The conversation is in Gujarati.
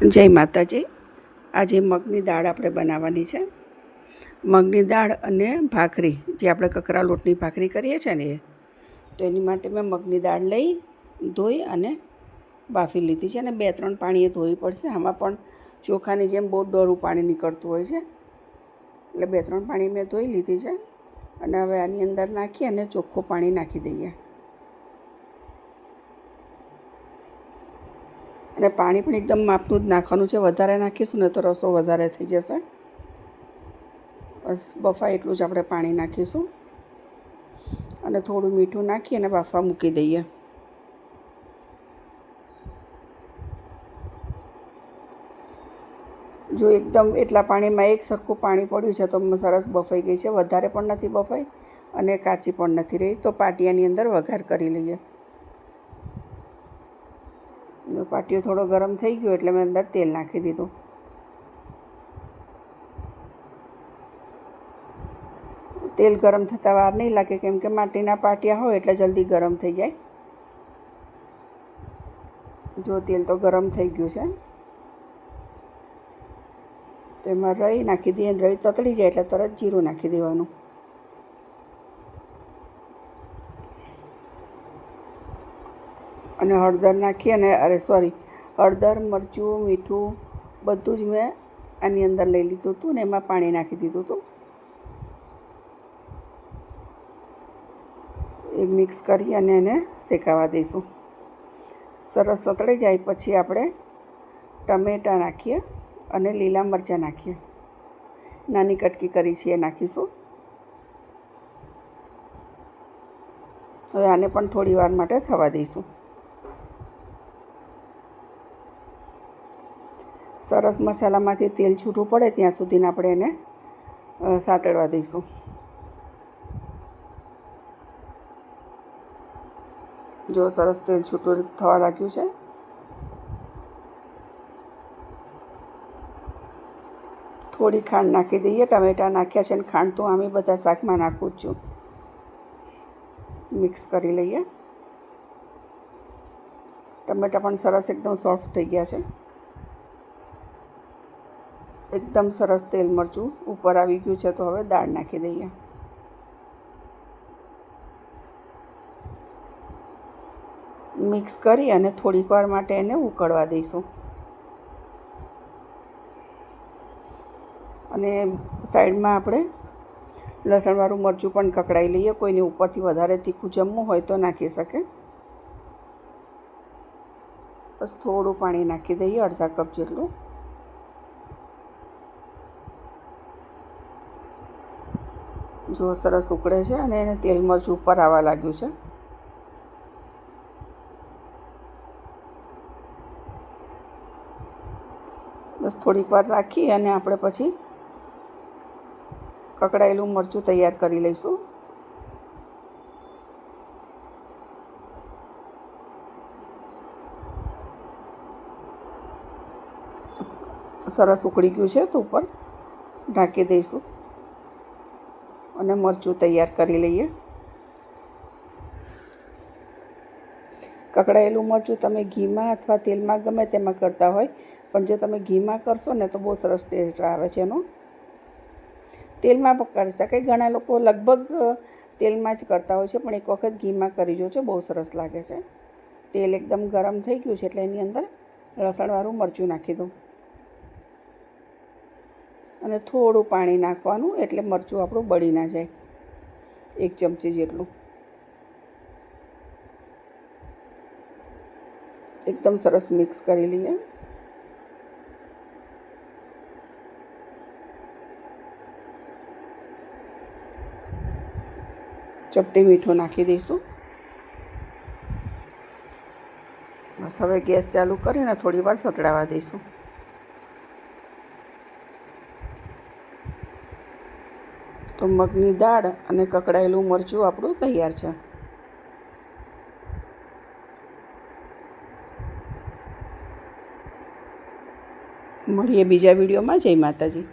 જય માતાજી। આજે મગની દાળ આપણે બનાવવાની છે। મગની દાળ અને ભાખરી, જે આપણે કકરા લોટની ભાખરી કરીએ છીએ ને, તો એની માટે મેં મગની દાળ લઈ ધોઈ અને બાફી લીધી છે અને 2-3 પાણીએ ધોવી પડશે। આમાં પણ ચોખાની જેમ બહુ ડોરું પાણી નીકળતું હોય છે, એટલે 2-3 પાણી મેં ધોઈ લીધી છે અને હવે આની અંદર નાખી અને ચોખ્ખું પાણી નાખી દઈએ। અને પાણી પણ એકદમ માપનું જ નાખવાનું છે, વધારે નાખીશું ને તો રસો વધારે થઈ જશે। બસ બફાય એટલું જ આપણે પાણી નાખીશું અને થોડું મીઠું નાખી અને બાફવા મૂકી દઈએ। જો એકદમ એટલા પાણીમાં એક સરખું પાણી પડ્યું છે તો સરસ બફાઈ ગઈ છે, વધારે પણ નથી બફાઈ અને કાચી પણ નથી રહી। તો પાટિયાની અંદર વઘાર કરી લઈએ। પાટિયો થોડો ગરમ થઈ ગયો એટલે મેં અંદર તેલ નાખી દીધું। તેલ ગરમ થતાં વાર નહીં લાગે, કેમ કે માટીના પાટિયા હોય એટલે જલ્દી ગરમ થઈ જાય। જો તેલ તો ગરમ થઈ ગયું છે, તો એમાં રાઈ નાખી દઈએ। રાઈ તતડી જાય એટલે તરત જીરું નાખી દેવાનું અને હળદર નાખી અને હળદર, મરચું, મીઠું બધું જ મેં આની અંદર લઈ લીધું હતું ને એમાં પાણી નાખી દીધું હતું। એ મિક્સ કરી અને એને શેકાવા દઈશું। સરસ સતળાઈ જાય પછી આપણે ટમેટાં નાખીએ અને લીલા મરચાં નાખીએ। નાની કટકી કરી છે એ નાખીશું। હવે આને પણ થોડી વાર માટે થવા દઈશું। સરસ મસાલામાંથી તેલ છૂટું પડે ત્યાં સુધીને આપણે એને સાતળવા દઈશું। જો સરસ તેલ છૂટું થવા લાગ્યું છે, થોડી ખાંડ નાખી દઈએ। ટમેટાં નાખ્યા છે અને ખાંડ તો આમે બધા શાકમાં નાખું જ છું। મિક્સ કરી લઈએ। ટમેટાં પણ સરસ એકદમ સોફ્ટ થઈ ગયા છે, એકદમ સરસ તેલ મરચું ઉપર આવી ગયું છે। તો હવે દાળ નાખી દઈએ। મિક્સ કરી અને થોડીક વાર માટે એને ઉકળવા દઈશું અને સાઈડમાં આપણે લસણવાળું મરચું પણ કકડાઈ લઈએ। કોઈને ઉપરથી વધારે તીખું જમવું હોય તો નાખી શકે। બસ થોડું પાણી નાખી દઈએ, અડધા કપ જેટલું। જો સરસ ઉકળે છે અને એને તેલ મરચું ઉપર આવવા લાગ્યું છે। બસ થોડીક વાર રાખી અને આપણે પછી કકડાયેલું મરચું તૈયાર કરી લઈશું। સરસ ઉકળી ગયું છે તો ઉપર ઢાંકી દઈશું અને મરચું તૈયાર કરી લઈએ। કકડાયેલું મરચું તમે ઘીમાં અથવા તેલમાં ગમે તેમાં કરતા હોય, પણ જો તમે ઘીમાં કરશો ને તો બહુ સરસ ટેસ્ટ આવે છે એનો। તેલમાં પણ કરી શકાય, ઘણા લોકો લગભગ તેલમાં જ કરતા હોય છે, પણ એક વખત ઘીમાં કરી જોજો, બહુ સરસ લાગે છે। તેલ એકદમ ગરમ થઈ ગયું છે એટલે એની અંદર લસણવાળું મરચું નાખી દઉં અને થોડું પાણી નાખવાનું, એટલે મરચું આપણું બળી ના જાય। 1 ચમચી જેટલું। એકદમ સરસ મિક્સ કરી લઈએ। ચપટી મીઠું નાખી દઈશું। બસ હવે ગેસ ચાલુ કરીને થોડી વાર સતળાવા દઈશું। તો મગની દાળ અને કકડાયેલું મરચું આપણું તૈયાર છે। મળીએ બીજા વિડીયોમાં। જય માતાજી।